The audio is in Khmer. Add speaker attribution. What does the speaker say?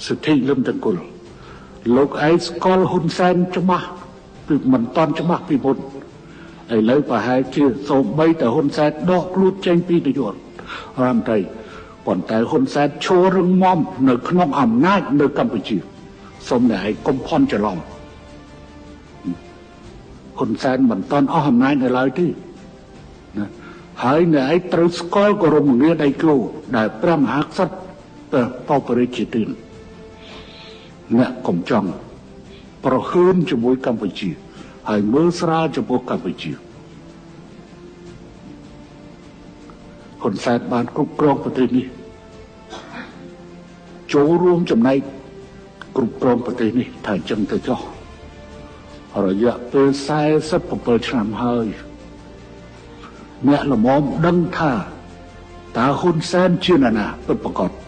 Speaker 1: សិទ្ធិលំទាំងគុលលោកឯងស្គាល់ហ៊ុនសែនច្បាស់ពីមិនតាន់ច្បាស់ពីមុនឥឡូវប្រហែលជាសូម្បីតែហ៊ុនសែនដកខ្លួនចេញពីនាយករដ្ឋមន្ត្រីប៉ុន្តែហ៊ុនសែនឈររឹងមាំនៅក្នុងអំណាចនៅកម្ពុជាសូមតែឲ្យកុំភ័ន្តច្រឡំហ៊ុនសែនមិនតាន់អស់អំណាចនៅឡើយទេណាហើយអ្នកឯងត្រូវស្គាល់គោរមងារដៃគូដែលព្រះមហាក្សត្របបរិជាទានអ្នកកុំចង់ប្រហើនជាមួយកម្ពុជាហើយមើលស្រាលចំពោះកម្ពុជាហ៊ុនសែនបានគ្រប់គ្រងប្រទេសនេះចូលរួមចំណែកគ្រប់គ្រងប្រទេសនេះថាអញ្ចឹងទៅចុះរយៈពេល47ឆ្នាំហើយអ្នកល្មមដឹងថាតើហ៊ុនសែនជានរណាពិតប្រាកដ